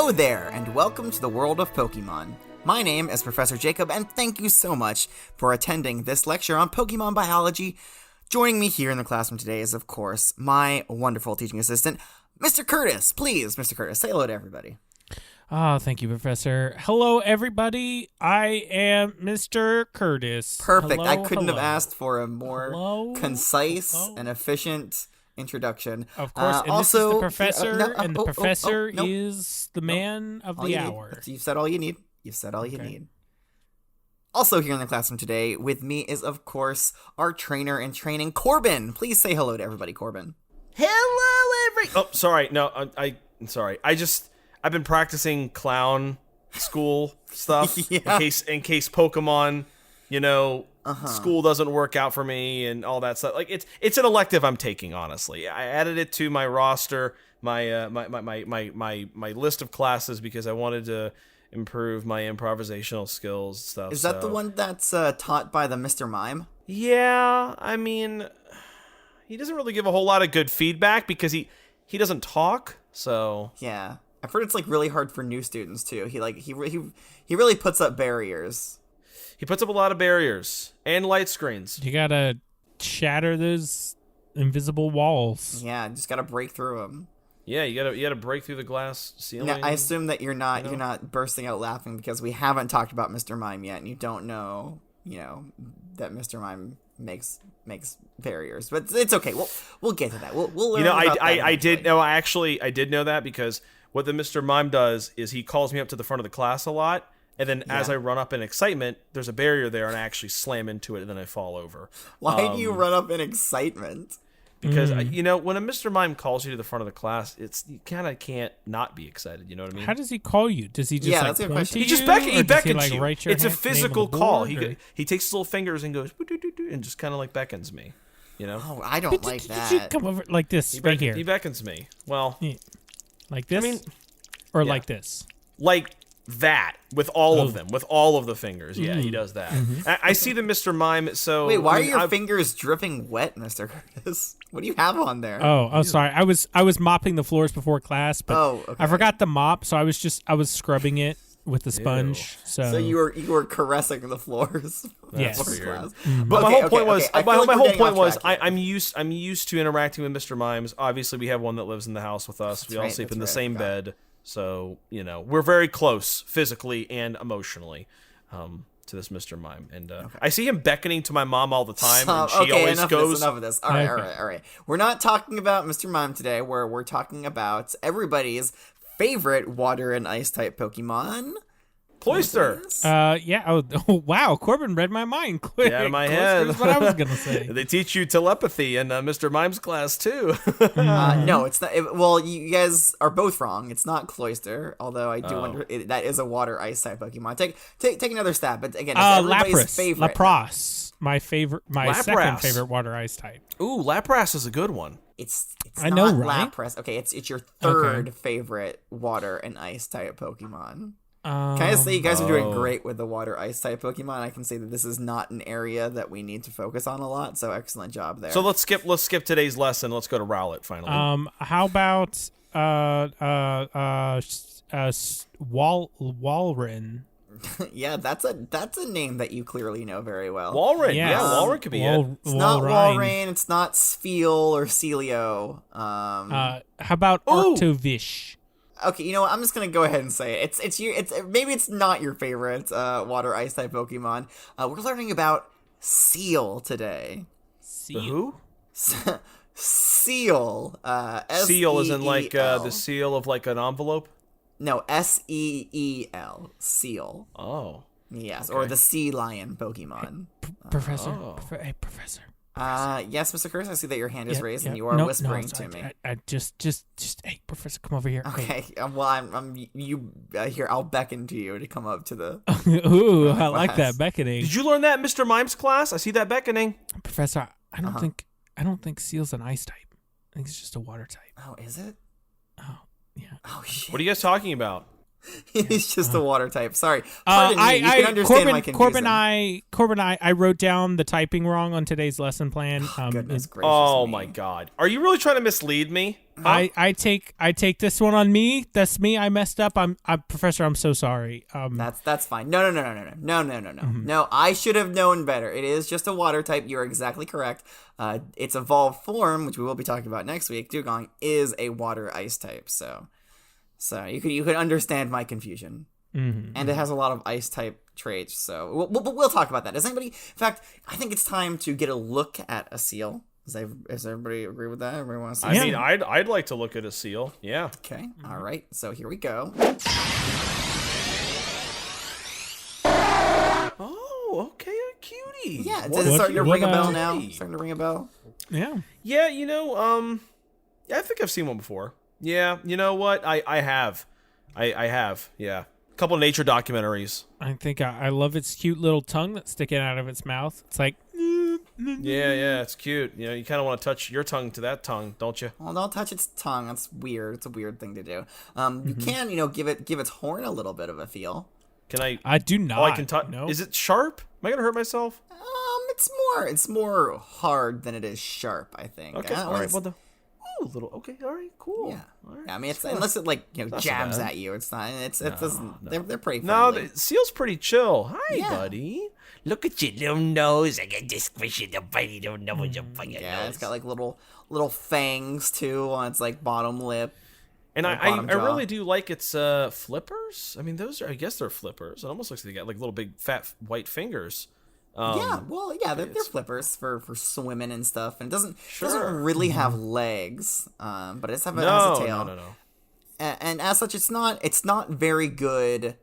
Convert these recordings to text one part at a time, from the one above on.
Hello there, and welcome to the world of Pokemon. My name is Professor Jacob, and thank you so much for attending this lecture on Pokemon biology. Joining me here in the classroom today is, of course, my wonderful teaching assistant, Mr. Curtis. Please, Mr. Curtis, say hello to everybody. Thank you, Professor. Hello, everybody. I am Mr. Curtis. Perfect. Hello, I couldn't have asked for a more concise Hello. and efficient introduction. Of course, and also, this is the professor, and the professor no. is the man of All the you hour. need. You've said all you need. You've said all you need. Also here in the classroom today with me is, of course, our trainer in training, Corbin. Please say hello to everybody, Corbin. Hello, Oh, sorry. No, I'm sorry. I've been practicing clown school stuff Yeah. in case Pokemon, school doesn't work out for me and all that stuff. Like it's an elective I'm taking. Honestly, I added it to my roster, my list of classes because I wanted to improve my improvisational skills and stuff. Is that the one that's taught by the Mr. Mime? Yeah, I mean, he doesn't really give a whole lot of good feedback because he doesn't talk. So Yeah. I've heard it's like really hard for new students too. He really puts up barriers. He puts up a lot of barriers and light screens. You gotta shatter those invisible walls. Yeah, just gotta break through them. Yeah, you gotta break through the glass ceiling. Now, I assume that you're not bursting out laughing because we haven't talked about Mr. Mime yet, and you don't know, that Mr. Mime makes barriers. But it's okay. We'll get to that. We'll learn. About that I did know. I did know that because what the Mr. Mime does is he calls me up to the front of the class a lot, and then as I run up in excitement, there's a barrier there, and I actually slam into it, and then I fall over. Why do you run up in excitement? Because, when a Mr. Mime calls you to the front of the class, you kind of can't not be excited, you know what I mean? How does he call you? Does he just that's a good point question. to He just you, he or does beckons he, you. write your It's a name on the physical board, call. or- He takes his little fingers and goes, and just kind of like beckons me, Oh, I don't like that. Come over like this right here. He beckons me. Well, Like this? I mean, or yeah. like this? like that with all of them, with all of the fingers. Yeah, he does that. I see the Mr. Mime. So Wait, why are your fingers dripping wet, Mr. Curtis? What do you have on there? Oh, sorry. I was mopping the floors before class, but okay. I forgot the mop, so I was scrubbing it with the sponge. So you were caressing the floors. Yes. before class. But my whole point was, I feel like my we're whole getting point off was, track here. I'm used to interacting with Mr. Mimes. Obviously, we have one that lives in the house with us. We all right, sleep that's in the right, I same forgot. bed, so we're very close physically and emotionally to this Mr. Mime. And I see him beckoning to my mom all the time, and she always goes. Enough of this. All right. We're not talking about Mr. Mime today. We're talking about everybody's favorite water and ice type Pokemon. Cloyster. Yeah. Oh, wow. Corbin read my mind. Quick. Out of my Cloyster head. is what I was gonna say. They teach you telepathy in Mr. Mime's class too. No, it's not. Well, you guys are both wrong. It's not Cloyster, although I do wonder that is a water ice type Pokemon. Take another stab. But again, it's everybody's Lapras. favorite. Lapras. My second Lapras. favorite water ice type. Ooh, Lapras is a good one. It's I not know, right? Lapras. Okay, it's your third favorite water and ice type Pokemon. Can I just say you guys are doing great with the water ice type Pokemon? I can say that this is not an area that we need to focus on a lot, so excellent job there. So let's skip today's lesson. Let's go to Rowlet finally. How about Walrein? Yeah, that's a name that you clearly know very well. Walrein. Yes. Yeah, Walrein could be it. It's not Walrein, it's not Seel or Sealio. How about Arctovish? Okay, you know what? I'm just gonna go ahead and say it. Maybe it's not your favorite water ice type Pokemon. We're learning about Seel today. The who? Seel. Seal is in like S-E-E-L. the seal of like an envelope. No, Seel. Seel. Oh. Yes, or the Sea Lion Pokemon. Professor. Professor. Yes, Mr. Curtis, I see that your hand is raised and you are No, whispering sorry. to me. I just, hey, Professor, come over here. Okay, well, I'm here. I'll beckon to you to come up to the. Ooh, I like that beckoning. Did you learn that in Mr. Mime's class? I see that beckoning. Professor, I don't think Seal's an ice type. I think it's just a water type. Oh, is it? Oh, yeah. Oh shit. What are you guys talking about? He's just a water type. Sorry. Pardon me. You can understand my confusion. Corbin, I wrote down the typing wrong on today's lesson plan. Goodness gracious Oh me. my God! Are you really trying to mislead me? Huh? I take this one on me. That's me. I messed up. I'm Professor. I'm so sorry. That's fine. No. No, I should have known better. It is just a water type. You're exactly correct. Its evolved form, which we will be talking about next week, Dugong, is a water ice type. So you could understand my confusion. Mm-hmm. And it has a lot of ice type traits. So we'll talk about that. Does anybody? In fact, I think it's time to get a look at a seal. Does everybody agree with that? Everybody want to see? I mean, I'd like to look at a seal. Yeah. Okay. All right. So here we go. Oh, okay, a cutie. Yeah. Does it starting to ring a bell now? Starting to ring a bell. Yeah. Yeah, I think I've seen one before. Yeah, you know what? I have. I have. Yeah. A couple nature documentaries. I think I love its cute little tongue that's sticking out of its mouth. It's like. Yeah, it's cute. You know, you kind of want to touch your tongue to that tongue, don't you? Well, don't touch its tongue. That's weird. It's a weird thing to do. You can, give its horn a little bit of a feel. Can I? I do not. Oh, I can touch. No. Is it sharp? Am I gonna hurt myself? It's more hard than it is sharp, I think. Okay, all right. Well, little. Okay, all right, cool. Yeah. All right. Yeah, I mean, unless it jabs at you, it's not. It doesn't. No. They're pretty No, friendly. the seal's pretty chill. Hi, Yeah. buddy. Look at your little nose. I got this squishy the bitey don't know what your fucking Yeah, nose. it's got like little fangs too on its bottom lip. And Like I bottom jaw. really do like its flippers. I mean, I guess they're flippers. It almost looks like they got like little big fat white fingers. They're flippers for swimming and stuff, and it doesn't really have legs, but it has a tail. No. And as such, it's not very good,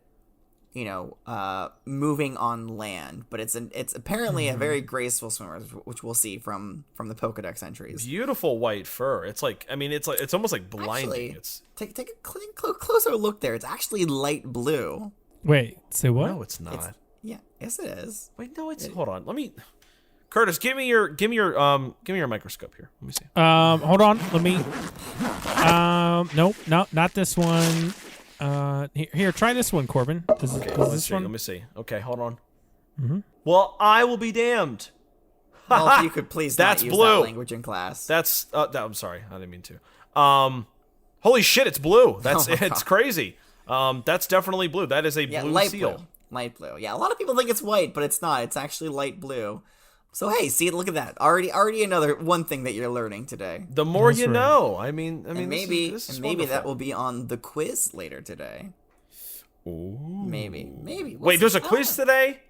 moving on land. But it's apparently a very graceful swimmer, which we'll see from the Pokedex entries. Beautiful white fur. It's almost like blinding. Actually, take a closer look there. It's actually light blue. Wait. Say what? No, it's not. Yes, it is. Wait, no, it's. Hold on. Let me. Curtis, give me your microscope here. Let me see. Hold on. Let me. Nope. No, not this one. Here, try this one, Corbin. Is this one? Let me see. Okay, hold on. Mm-hmm. Well, I will be damned. Well, if you could please That's not use blue. that language in class. That's. I'm sorry. I didn't mean to. Holy shit! It's blue. That's it's crazy. That's definitely blue. That is a blue light seal. blue. Light blue. Yeah, a lot of people think it's white, but it's not. It's actually light blue. So hey, see, look at that. Already another one thing that you're learning today. The more That's you right. know. I mean, Maybe this is maybe that wonderful. will be on the quiz later today. Ooh. Maybe. Wait, there's a quiz today?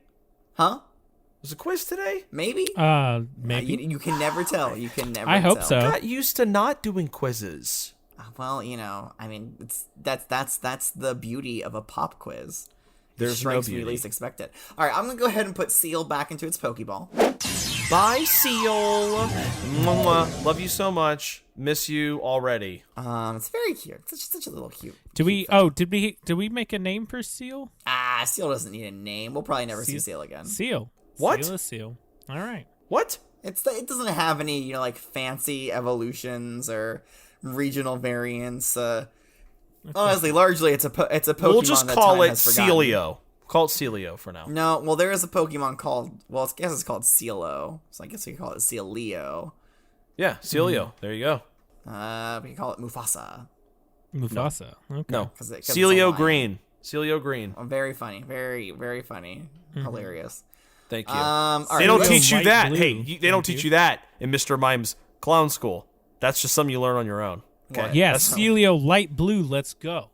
Huh? There's a quiz today? Maybe. Maybe. You can never tell. You can never. I hope tell. so. I got used to not doing quizzes. Well, I mean, that's the beauty of a pop quiz. There's Strikes no when you beauty. least expect it. All right, I'm gonna go ahead and put Seel back into its Pokeball. Bye, Seel. Mwah. Love you so much. Miss you already. It's very cute. Such a little cute. Did we make a name for Seel? Seel doesn't need a name. We'll probably never see Seel again. Seel. What? Seel is Seel. All right. What? It doesn't have any fancy evolutions or regional variants. Honestly, largely it's a Pokemon. We'll just that call time it has forgotten. Celio. Call it Celio for now. No, well, there is a Pokemon called. Well, I guess it's called Seelo. So I guess we can call it Seelio. Yeah, Celio. There you go. We can call it Mufasa. Mufasa. Okay. No. 'Cause it's a Celio lion. Green. Celio Green. Oh, very funny. Very, very funny. Hilarious. Thank you. All right, They don't we teach you light that. blue. Hey, they don't teach you that in Mr. Mime's clown school. That's just something you learn on your own. Okay. What? Yeah, That's, Celio light blue. Let's go.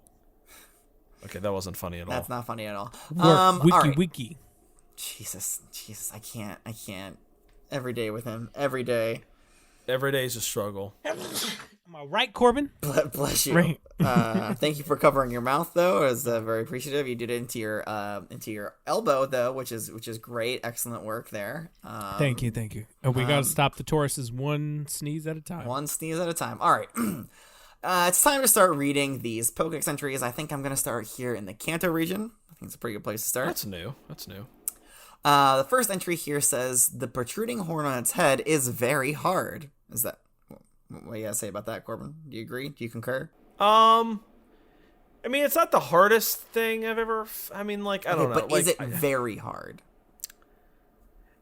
okay, that wasn't funny at all. That's not funny at all. Work. All right. Wiki. Jesus, I can't. Every day with him. Every day. Every day is a struggle. Am I right, Corbin? Bless you. Right. Thank you for covering your mouth, though. I was very appreciative. You did it into your elbow, though, which is great. Excellent work there. Thank you. And we gotta stop the Tauruses one sneeze at a time. One sneeze at a time. All right. It's time to start reading these Pokedex entries. I think I'm going to start here in the Kanto region. I think it's a pretty good place to start. That's new. The first entry here says, the protruding horn on its head is very hard. Is that... What do you gotta say about that, Corbin? Do you agree? Do you concur? I I mean, it's not the hardest thing I've ever. I mean, like I don't know. But like, is it very hard?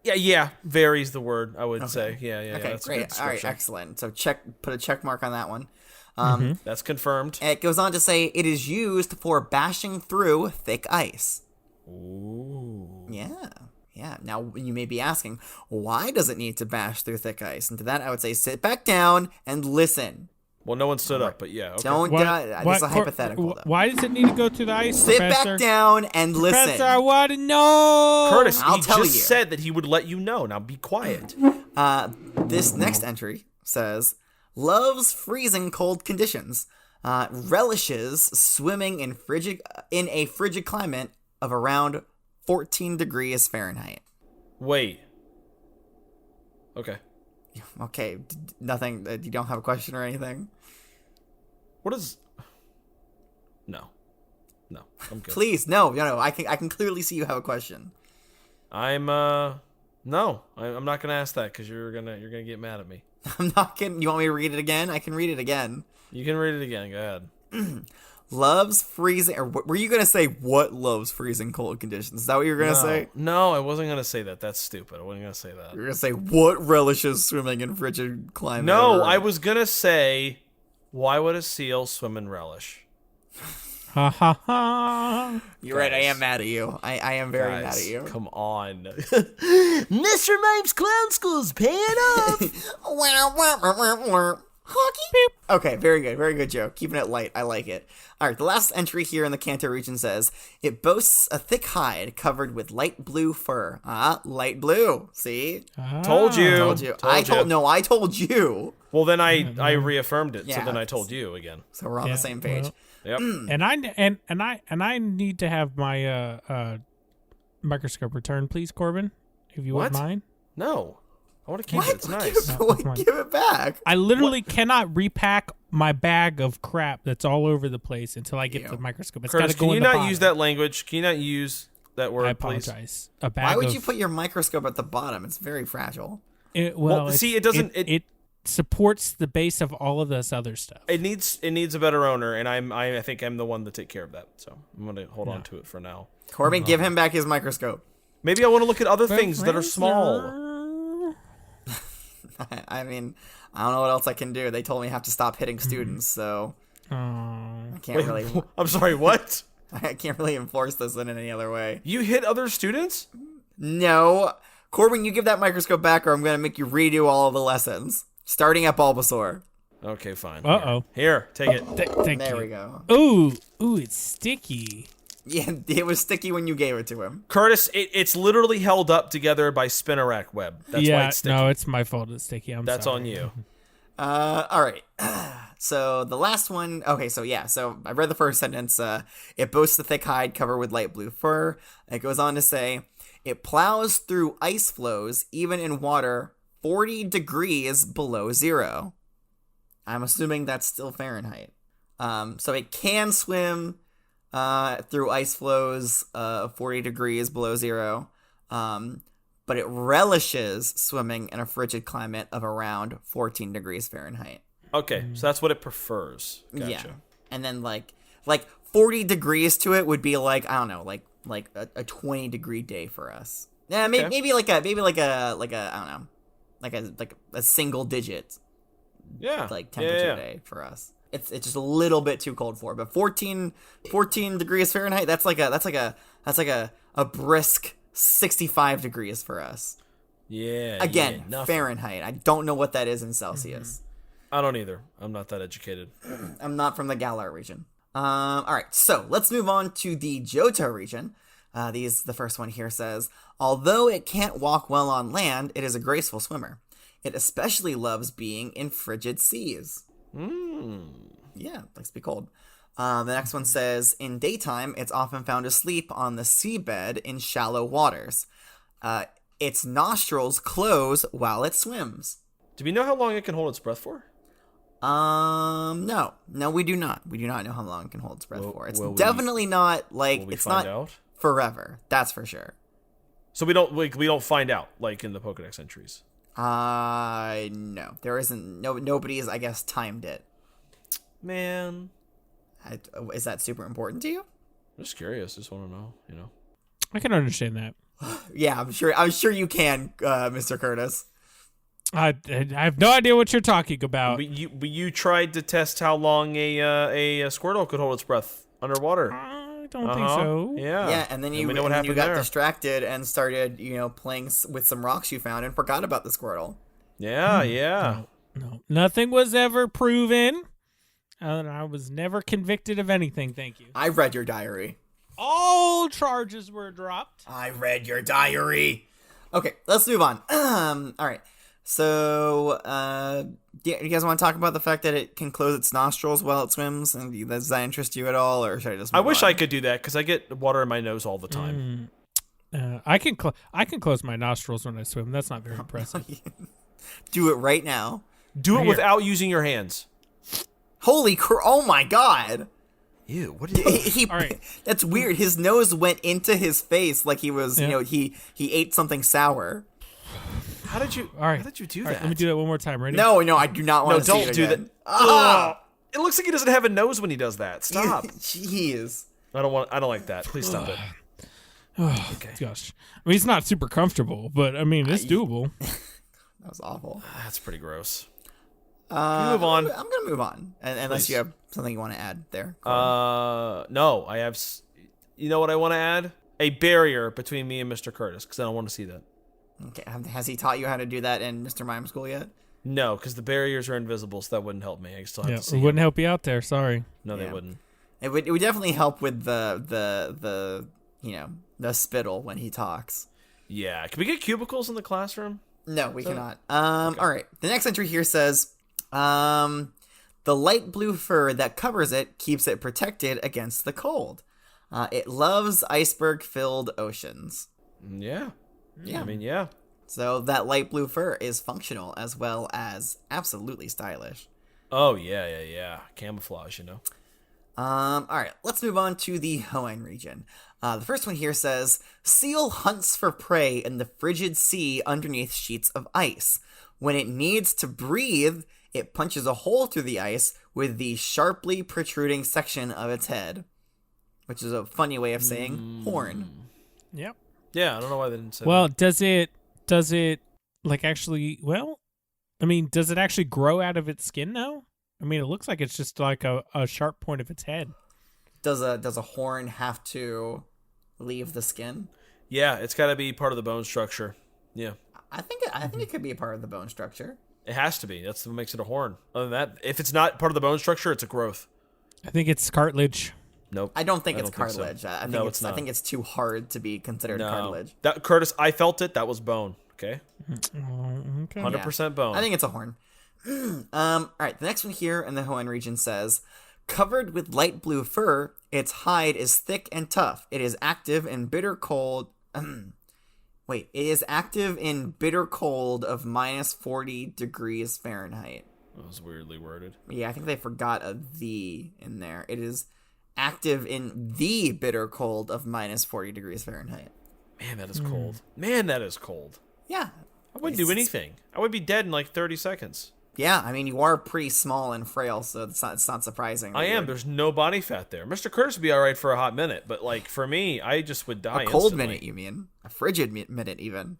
Yeah. Varies the word. I would say. Yeah. Okay, That's a good great. All right, description. excellent. So put a check mark on that one. That's confirmed. It goes on to say it is used for bashing through thick ice. Ooh. Yeah. Now you may be asking, why does it need to bash through thick ice? And to that, I would say sit back down and listen. Well, no one stood up, but yeah. Okay. Don't. This is a hypothetical. Though. Why does it need to go through the ice, Sit Professor? back down and listen. Professor, I want to know. Curtis, I'll he tell just you. said that he would let you know. Now be quiet. This next entry says, loves freezing cold conditions. Relishes swimming in a frigid climate of around 14 degrees Fahrenheit. Wait. Okay. Okay, nothing. You don't have a question or anything? What is? No, I'm good. Please, no. I can clearly see you have a question. No, I'm not gonna ask that because you're gonna get mad at me. I'm not kidding. You want me to read it again? I can read it again. You can read it again. Go ahead. Loves freezing. Or were you gonna say what loves freezing cold conditions? Is that what you were gonna say? No, I wasn't gonna say that. That's stupid. I wasn't gonna say that. You were gonna say what relishes swimming in frigid climate? No, I was gonna say, why would a seal swim in relish? Ha ha ha. You're right. I am mad at you. I am very mad at you. Come on. Mr. Mipes Clown School's paying off. Hockey? Okay, very good. Very good joke. Keeping it light. I like it. All right, the last entry here in the Kanto region says, it boasts a thick hide covered with light blue fur. Light blue. See? Told you. I told you. Well, then I reaffirmed it. Yeah. So then I told you again. So we're on the same page. Yep. And I need to have my microscope returned, please, Corbin, if you wouldn't What? mind. No. I want to keep it. It's nice. Give it back. I literally cannot repack my bag of crap that's all over the place until I get the microscope. It's Curtis, gotta go can you in the not bottom. use that language? Can you not use that word, I please? apologize. A bag Why would of, you put your microscope at the bottom? It's very fragile. Well, see, it doesn't- It supports the base of all of this other stuff. It needs a better owner, and I think I'm the one to take care of that. So I'm gonna hold on to it for now. Corbin, give him back his microscope. Maybe I want to look at other things that are small. I mean, I don't know what else I can do. They told me I have to stop hitting students, so I can't really. I'm sorry. What? I can't really enforce this in any other way. You hit other students? No, Corbin, you give that microscope back, or I'm gonna make you redo all of the lessons, starting at Bulbasaur. Okay, fine. Uh-oh. Here, take it. Thank There you. we go. Ooh, it's sticky. Yeah, it was sticky when you gave it to him. Curtis, it's literally held up together by spinnerack web. That's why it's sticky. No, it's my fault. It's sticky. That's sorry. on you. All right. So the last one. Okay, so I read the first sentence. It boasts a thick hide covered with light blue fur. It goes on to say, it plows through ice flows, even in water 40 degrees below zero. I'm assuming that's still Fahrenheit. So it can swim through ice flows 40 degrees below zero. But it relishes swimming in a frigid climate of around 14 degrees Fahrenheit. Okay, so that's what it prefers. Gotcha. Yeah. And then like 40 degrees to it would be like, I don't know, like a 20 degree day for us. Yeah, maybe like a I don't know, like a single digit. Yeah. Like temperature day for us. It's just a little bit too cold for it. But 14 degrees Fahrenheit, that's like a brisk 65 degrees for us. Yeah. Again, nothing. Fahrenheit. I don't know what that is in Celsius. I don't either. I'm not that educated. I'm not from the Galar region. All right, so let's move on to the Johto region. The first one here says, although it can't walk well on land, it is a graceful swimmer. It especially loves being in frigid seas. Yeah, likes to be cold. The next one says, in daytime, it's often found asleep on the seabed in shallow waters. Its nostrils close while it swims. Do we know how long it can hold its breath for? No, we do not. We do not know how long it can hold its breath for. It's will we- definitely not like Will we it's find not out? forever. That's for sure. So we don't find out like in the Pokedex entries. No, there isn't. Nobody's, I guess, timed it. Man, Is that super important to you? I'm just curious. Just want to know, you know. I can understand that. Yeah, I'm sure you can, Mr. Curtis. I have no idea what you're talking about. But you tried to test how long a Squirtle could hold its breath underwater. I don't think so. Yeah. Yeah, and then we know what happened you got there. distracted and started, playing with some rocks you found and forgot about the Squirtle. Yeah, yeah. No, nothing was ever proven. And I was never convicted of anything, thank you. I read your diary. All charges were dropped. I read your diary. Okay, let's move on. All right. So, do you guys want to talk about the fact that it can close its nostrils while it swims? And does that interest you at all, or should I just? I wish I could do that because I get water in my nose all the time. I can close my nostrils when I swim. That's not very impressive. Do it right now. Do it Here. without using your hands. Holy oh my god! Ew, what is All right. That's weird. His nose went into his face like he was, he ate something sour. How did you? All right. How did you do All that? right, let me do that one more time. Ready? No, I do not want to see don't it do again. that. Ah! It looks like he doesn't have a nose when he does that. Stop. Jeez. I don't like that. Please stop it. Oh, gosh. I mean, it's not super comfortable, but I mean, it's doable. That was awful. That's pretty gross. Can move on? I'm gonna move on, unless Please. you have something you want to add there. No, I have. You know what I want to add? A barrier between me and Mr. Curtis because I don't want to see that. Okay. Has he taught you how to do that in Mr. Mime School yet? No, because the barriers are invisible, so that wouldn't help me. I still have Yeah, to it see. wouldn't help you out there. Sorry. No, they Yeah. wouldn't. It would definitely help with the spittle when he talks. Yeah. Can we get cubicles in the classroom? No, we cannot. All right. The next entry here says, the light blue fur that covers it keeps it protected against the cold. It loves iceberg-filled oceans. Yeah. Yeah. I mean, yeah. So that light blue fur is functional as well as absolutely stylish. Oh, yeah. Camouflage, you know. All right, let's move on to the Hoenn region. The first one here says, Seal hunts for prey in the frigid sea underneath sheets of ice. When it needs to breathe, it punches a hole through the ice with the sharply protruding section of its head, which is a funny way of saying horn. Yep. Yeah, I don't know why they didn't say Well, that. does it like actually? Well, I mean, does it actually grow out of its skin though? I mean, it looks like it's just like a sharp point of its head. Does a horn have to leave the skin? Yeah, it's got to be part of the bone structure. Yeah. I think it could be a part of the bone structure. It has to be. That's what makes it a horn. Other than that, if it's not part of the bone structure, it's a growth. I think it's cartilage. Nope. I don't think it's don't think so. cartilage. I think No, it's it's not. I think it's too hard to be considered cartilage. That Curtis, I felt it. That was bone. Okay. Okay. 100% bone. I think it's a horn. All right, the next one here in the Hoenn region says, covered with light blue fur, its hide is thick and tough. It is active in bitter cold. It is active in bitter cold of minus 40 degrees Fahrenheit. That was weirdly worded. Yeah, I think they forgot a "the" in there. It is active in the bitter cold of minus 40 degrees Fahrenheit. Man, that is cold. Man, that is cold. Yeah. I wouldn't do anything. I would be dead in like 30 seconds. Yeah, I mean, you are pretty small and frail, so it's not surprising. I am. There's no body fat there. Mr. Curtis would be all right for a hot minute, but like for me, I just would die. A cold instantly. minute, you mean? A frigid minute, even.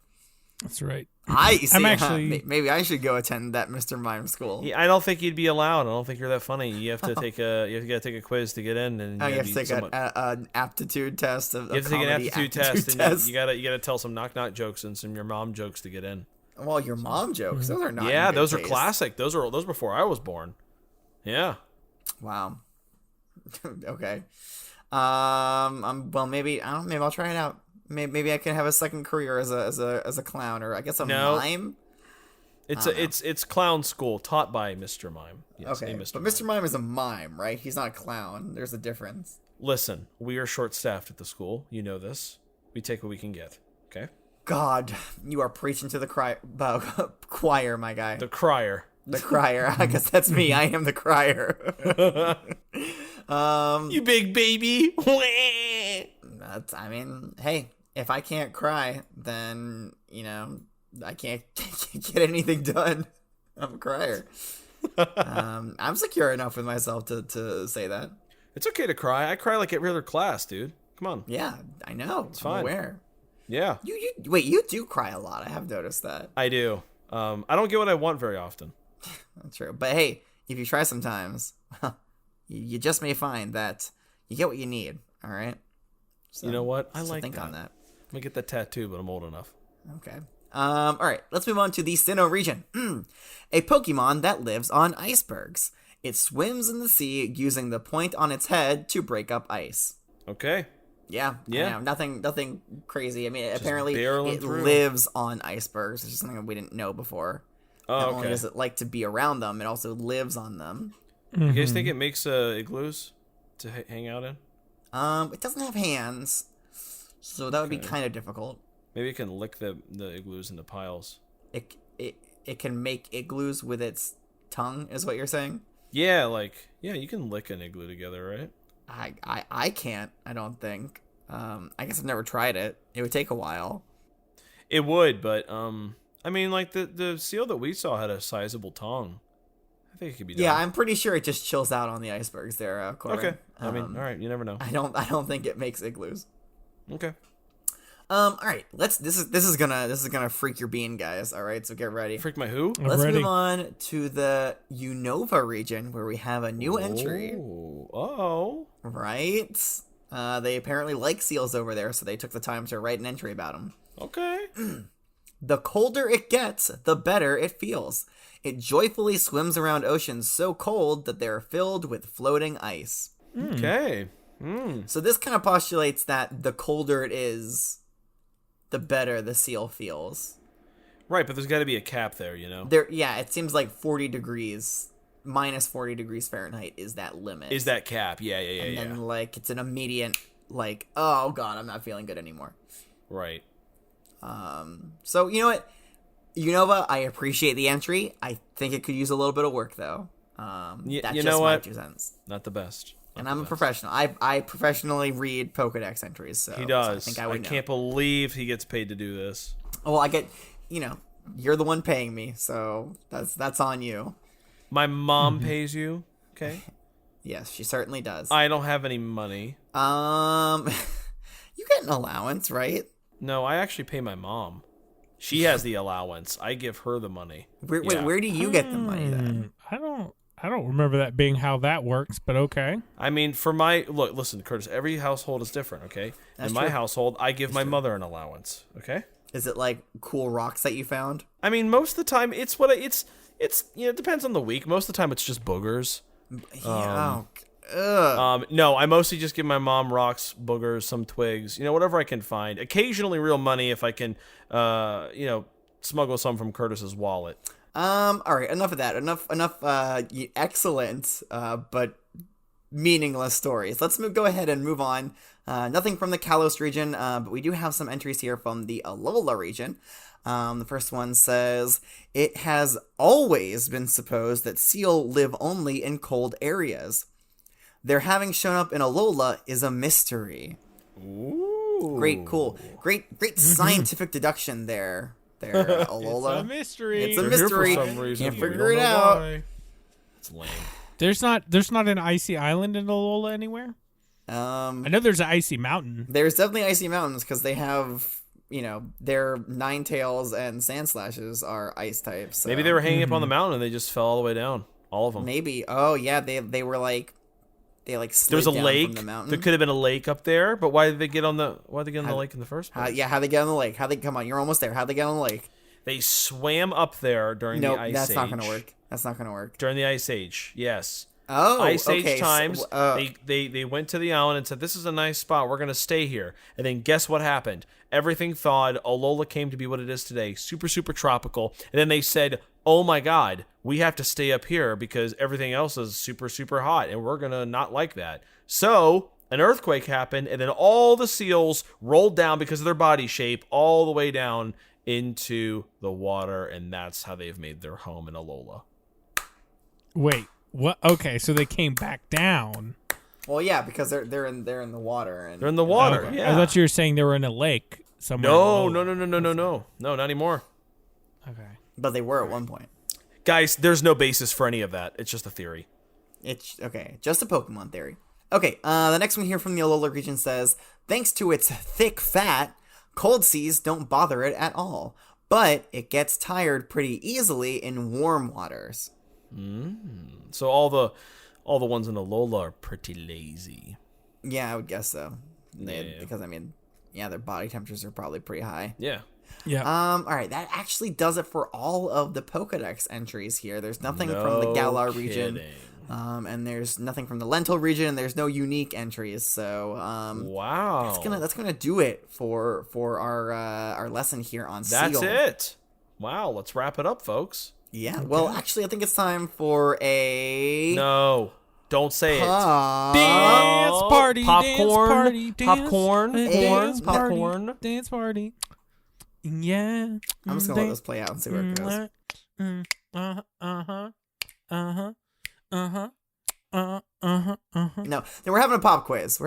That's right. I see. I'm actually- Maybe I should go attend that Mr. Mime school. Yeah, I don't think you'd be allowed. I don't think you're that funny. You have to take a quiz to get in, and You have be to take somewhat- an aptitude test. You have to take an aptitude test, and you gotta tell some knock jokes and some your mom jokes to get in. Well, your mom jokes, those are not. Yeah, in good those are taste. classic. Those were before I was born. Yeah. Wow. Okay. Well, maybe I don't. Maybe I'll try it out. Maybe I can have a second career as a clown, or I guess a mime. It's clown school taught by Mr. Mime. Yes, Okay, a Mr. but Mr. Mime is a mime, right? He's not a clown. There's a difference. Listen, we are short-staffed at the school. You know this. We take what we can get. Okay. God, you are preaching to the choir, my guy. The crier. The crier. I guess that's me. I am the crier. You big baby. I mean, hey, if I can't cry, then, I can't get anything done. I'm a crier. I'm secure enough with myself to say that. It's okay to cry. I cry like every other class, dude. Come on. Yeah, I know. It's I'm fine. aware. Yeah. Wait, you do cry a lot. I have noticed that. I do. I don't get what I want very often. That's true. But hey, if you try sometimes, you just may find that you get what you need. All right. So, You know what? I so like think that. on that. I'm gonna get that tattoo, but I'm old enough. Okay. All right. Let's move on to the Sinnoh region. A Pokemon that lives on icebergs. It swims in the sea using the point on its head to break up ice. Okay. Yeah. Yeah. I know. Nothing crazy. I mean, apparently barreling it through. lives on icebergs, which is something that we didn't know before. Oh, Not okay. only does it like to be around them, it also lives on them. You guys think it makes igloos to hang out in? It doesn't have hands, so that would be Okay. kind of difficult. Maybe it can lick the igloos into piles. It can make igloos with its tongue, is what you're saying? Yeah, you can lick an igloo together, right? I can't. I don't think. I guess I've never tried it. It would take a while. It would, but I mean, like the seal that we saw had a sizable tongue. I think it could be done. Yeah, I'm pretty sure it just chills out on the icebergs there, Corbin. Okay. I mean, all right. You never know. I don't think it makes igloos. Okay. All right. This is gonna freak your bean, guys. All right, so get ready. Freak my who? I'm Let's ready. move on to the Unova region where we have a new entry. Oh. Right? They apparently like seals over there, so they took the time to write an entry about them. Okay. The colder it gets, the better it feels. It joyfully swims around oceans so cold that they're filled with floating ice. Okay. So this kind of postulates that the colder it is, the better the seal feels. Right, but there's got to be a cap there, you know? Yeah, it seems like 40 degrees, minus 40 degrees Fahrenheit is that limit. Is that cap? Yeah. And then, like, it's an immediate, like, oh, God, I'm not feeling good anymore. Right. So, you know what? Unova, I appreciate the entry. I think it could use a little bit of work, though. That's you just know my what? 2 cents. Not the best. And I'm a professional. I professionally read Pokedex entries, so He does. So I think I would know. can't believe he gets paid to do this. Well, I get, you're the one paying me, so that's on you. My mom pays you. Okay. Yes, she certainly does. I don't have any money. You get an allowance, right? No, I actually pay my mom. She has the allowance. I give her the money. Wait, Yeah. where do you get the money then? I don't remember that being how that works, but okay. I mean, listen, Curtis, every household is different, okay? That's In my true. household, I give my mother an allowance, okay? Is it like cool rocks that you found? I mean, most of the time, it's it depends on the week. Most of the time, it's just boogers. Yeah. No, I mostly just give my mom rocks, boogers, some twigs, whatever I can find. Occasionally real money if I can, smuggle some from Curtis's wallet. All right, enough of that. Enough. Excellent, but meaningless stories. Let's go ahead and move on. Nothing from the Kalos region, but we do have some entries here from the Alola region. The first one says, it has always been supposed that seal live only in cold areas. Their having shown up in Alola is a mystery. Ooh. Great, cool. Great scientific deduction there, Alola. It's a mystery. It's a They're here mystery. for some reason. Can't We figure don't it know out. why. It's lame. There's not an icy island in Alola anywhere. I know there's an icy mountain. There's definitely icy mountains because they have, their Ninetales and Sandslashes are ice types. So. Maybe they were hanging up on the mountain and they just fell all the way down. All of them. Maybe. Oh yeah, they were like, slid There was a down lake. from the mountain. There could have been a lake up there, but why did they get on the lake in the first place? How'd they get on the lake? Come on, you're almost there. How'd they get on the lake? They swam up there during Nope, the Ice Age. that's not gonna work. That's not gonna work. During the Ice Age, yes. Oh, Ice Age okay. times, So, they went to the island and said, this is a nice spot, we're going to stay here. And then guess what happened? Everything thawed, Alola came to be what it is today, super, super tropical. And then they said, oh my god, we have to stay up here because everything else is super, super hot, and we're going to not like that. So, an earthquake happened, and then all the seals rolled down because of their body shape all the way down into the water, and that's how they've made their home in Alola. Wait, what? Okay, so they came back down. well, yeah, because they're in the water and They're in the water, Okay. yeah. I thought you were saying they were in a lake somewhere. No, in no, Alola. no, no, no, no, no. No, not anymore. Okay. but they were at one point. Guys, there's no basis for any of that. It's just a theory. It's okay, just a Pokemon theory. Okay, the next one here from the Alola region says, thanks to its thick fat, cold seas don't bother it at all, but it gets tired pretty easily in warm waters. So all the ones in Alola are pretty lazy. Yeah, I would guess so. Yeah. Because, I mean, yeah, their body temperatures are probably pretty high. Yeah. Yeah. All right, that actually does it for all of the Pokedex entries here. There's nothing from the Galar region. And there's nothing from the Lentil region, and there's no unique entries. So, wow, that's gonna do it for our lesson here on Seel. That's it. Wow, let's wrap it up, folks. Yeah. Well, actually, I think it's time for a No, don't say it. Dance party, Popcorn, dance party, dance, popcorn, dance party, popcorn. dance party. Yeah. I'm just gonna let this play out and see where it goes. No, then we're having a pop quiz.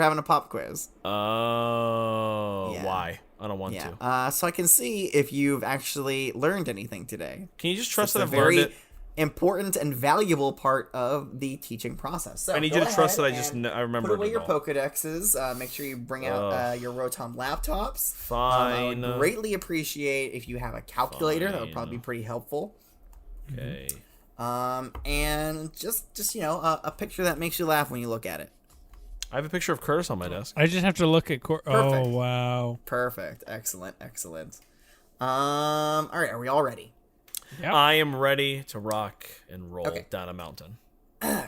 Oh, Yeah. why? I don't want to. So I can see if you've actually learned anything today. Can you just trust It's that a I've learned very it? important and valuable part of the teaching process. So I need go you to trust that ahead I just and I remember put away it your all. Pokedexes. Make sure you bring out your Rotom laptops. I Fine. would greatly appreciate if you have a calculator. That would Fine. probably be pretty helpful. Okay. And just a picture that makes you laugh when you look at it. I have a picture of Curtis on my desk. I just have to look at. Perfect. Oh wow. Perfect. Excellent. All right. Are we all ready? Yep. I am ready to rock and roll Okay. down a mountain.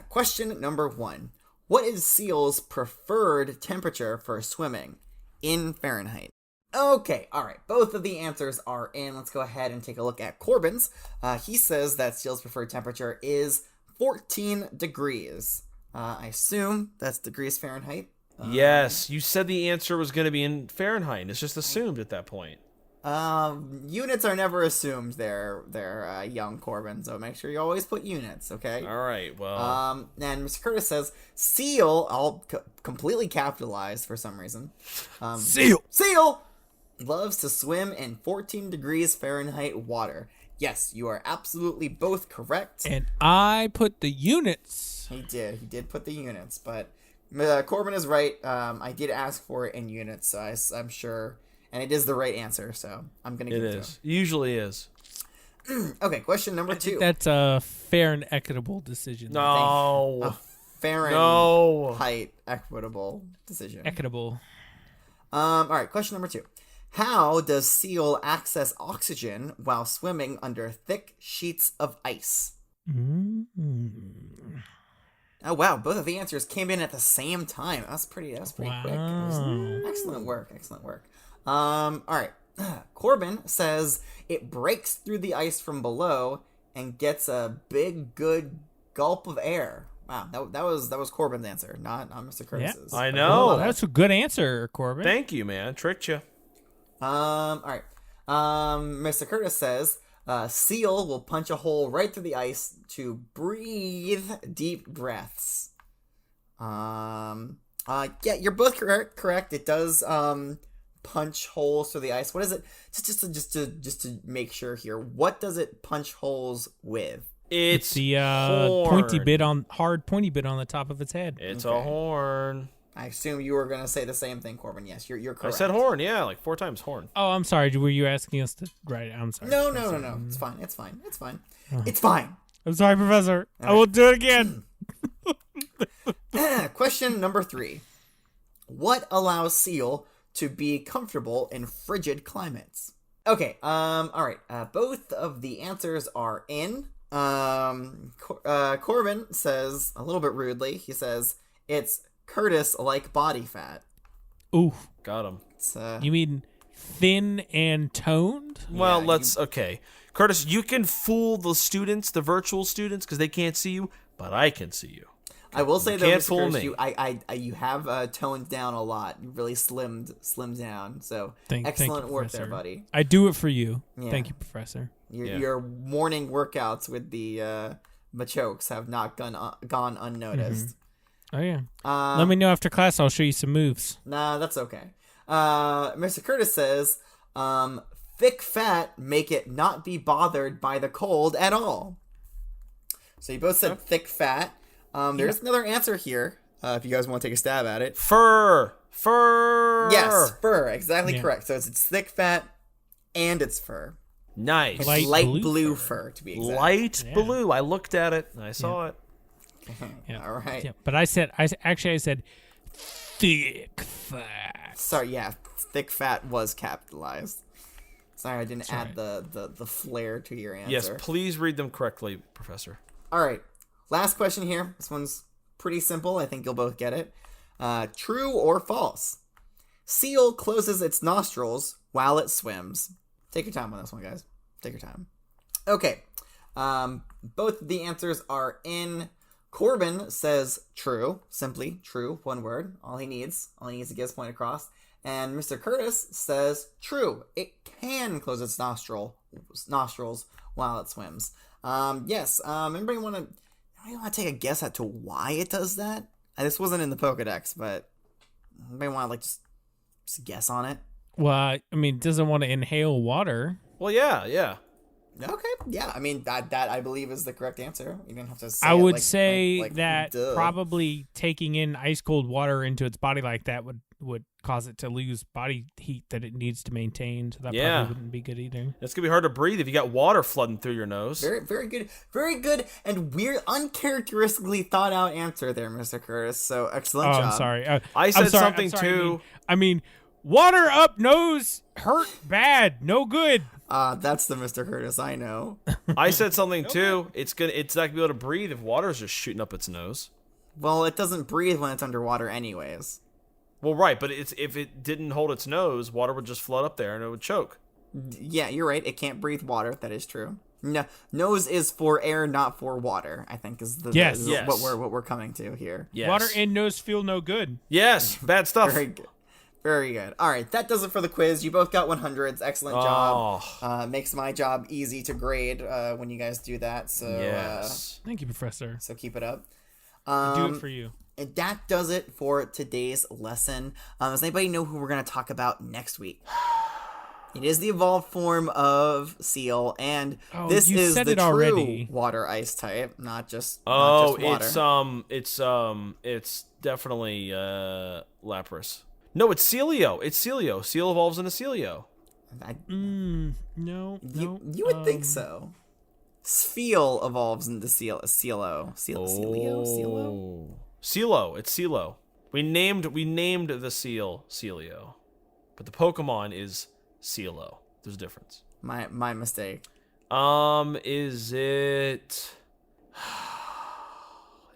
Question number 1. What is Seal's preferred temperature for swimming in Fahrenheit? Okay, all right. Both of the answers are in. Let's go ahead and take a look at Corbin's. He says that Seal's preferred temperature is 14 degrees. I assume that's degrees Fahrenheit. Yes, you said the answer was going to be in Fahrenheit. It's just assumed at that point. Units are never assumed. They're young Corbin, so make sure you always put units, okay? All right, well. And Mr. Curtis says Seel, all completely capitalized for some reason. Seel loves to swim in 14 degrees Fahrenheit water. Yes, you are absolutely both correct. And I put the units. He did put the units, but Corbin is right. I did ask for it in units, so I'm sure. And it is the right answer, so I'm going to give it to him. Usually is. Okay, question number 2. That's a fair and equitable decision. No. A Fahrenheit No. equitable decision. Equitable. All right, question number 2. How does Seel access oxygen while swimming under thick sheets of ice? Oh wow, both of the answers came in at the same time. That's pretty quick. Excellent work. All right. Corbin says it breaks through the ice from below and gets a big good gulp of air. Wow, that was Corbin's answer, not Mr. Curtis's. Yeah, I know. Oh, that's a good answer, Corbin. Thank you, man. Tricked you. All right. Mr. Curtis says Seel will punch a hole right through the ice to breathe deep breaths. Yeah, you're both correct. It does punch holes through the ice. What is it? Just to make sure here. What does it punch holes with? It's the horn. hard pointy bit on the top of its head. It's Okay. a horn. I assume you were gonna say the same thing, Corbin. Yes, you're correct. I said horn, yeah, like 4 times horn. Oh, I'm sorry. Were you asking us to write it? I'm sorry. No. It's fine. It's fine. I'm sorry, Professor. I will do it again. Question number 3. What allows Seel to be comfortable in frigid climates? Okay, all right. Both of the answers are in. Corbin says, a little bit rudely, he says, it's Curtis-like body fat. Ooh. Got him. It's, You mean thin and toned? Well, Yeah, okay. Curtis, you can fool the students, the virtual students, because they can't see you, but I can see you. I will say though, can't Mr. fool Curtis, me. you have toned down a lot. You really slimmed down. So Thank excellent you, work Professor. there, buddy. I do it for you. Yeah. Thank you, Professor. Your morning workouts with the Machokes have not gone unnoticed. Oh, yeah. Let me know after class. I'll show you some moves. Nah, that's okay. Mr. Curtis says, thick fat make it not be bothered by the cold at all. So you both said thick fat. There's another answer here. if you guys want to take a stab at it. Fur. Yes, fur. Exactly Yeah. correct. So it's thick, fat, and it's fur. Nice. Light blue fur, to be exact. Light Yeah. blue. I looked at it. And I saw it. Yeah. All right. Yeah, but I said thick fat. Sorry, yeah, thick, fat was capitalized. Sorry, I didn't add right. the flair to your answer. Yes, please read them correctly, Professor. All right, last question here. This one's pretty simple. I think you'll both get it. True or false? Seal closes its nostrils while it swims. Take your time on this one, guys. Take your time. Okay. Both the answers are in. Corbin says true. Simply true. One word. All he needs to get his point across. And Mr. Curtis says true. It can close its nostrils while it swims. Yes. Anybody want to take a guess as to why it does that? This wasn't in the Pokedex, but anybody want to just guess on it? Well, I mean, it doesn't want to inhale water. Well, yeah. Okay, yeah. I mean, that I believe is the correct answer. You don't have to say I it would like- say like, that duh. probably taking in ice cold water into its body like that would cause it to lose body heat that it needs to maintain. So that Yeah. probably wouldn't be good either. It's going to be hard to breathe if you got water flooding through your nose. Very, very good, and weird, uncharacteristically thought out answer there, Mr. Curtis. So excellent job. I'm sorry. I said something too. I mean, water up nose hurt bad, no good. That's the Mr. Curtis I know. I said something too. It's not gonna be able to breathe if water's just shooting up its nose. Well, it doesn't breathe when it's underwater, anyways. Well, right, but if it didn't hold its nose, water would just flood up there and it would choke. Yeah, you're right. It can't breathe water. That is true. No, nose is for air, not for water. I think is the Yes. is Yes. what we're coming to here. Yes. Water and nose feel no good. Yes, bad stuff. Very good. Very good. All right, that does it for the quiz. You both got 100s. Excellent job. Makes my job easy to grade when you guys do that. So Yes. Thank you, Professor. so keep it up. I do it for you. And that does it for today's lesson. Does anybody know who we're going to talk about next week? It is the evolved form of Seel, and Oh, this you is said the it true already. water ice type, not just Oh, water. it's definitely Lapras. No, it's Celio. It's Celio. Seal evolves into Celio. No. You would think so. Sfeel evolves into Cielo. Celo. It's Celo. We named the seal Celio, but the Pokemon is Celo. There's a difference. My mistake. Is it?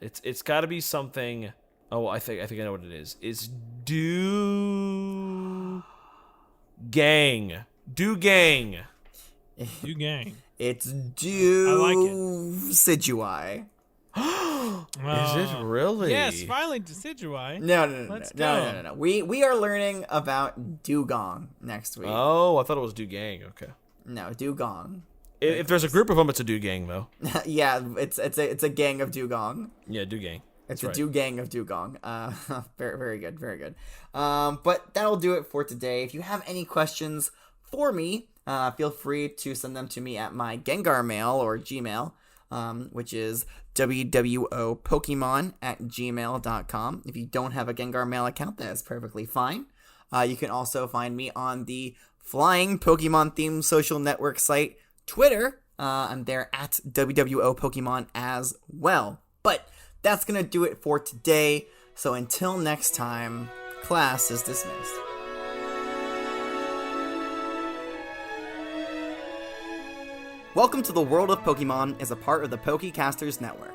It's got to be something. Oh, I think I know what it is. It's Do Gang. You gang. It's Do I like Sidui. Is it really? Yes, finally Decidui. No. Let's go. No. We are learning about Dugong next week. Oh, I thought it was Do Gang. Okay. No, Dugong. If there's a group of them, it's a Do Gang though. Yeah, it's a gang of Dugong. Yeah, Do Gang. It's That's a right. gang of Dugong. Very good, very good. But that'll do it for today. If you have any questions for me, feel free to send them to me at my Gengar mail or Gmail, which is wwopokemon@gmail.com. If you don't have a Gengar mail account, that is perfectly fine. You can also find me on the Flying Pokemon themed social network site, Twitter. I'm there at wwopokemon as well. But that's going to do it for today. So until next time, class is dismissed. Welcome to the World of Pokemon is a part of the Pokecasters Network.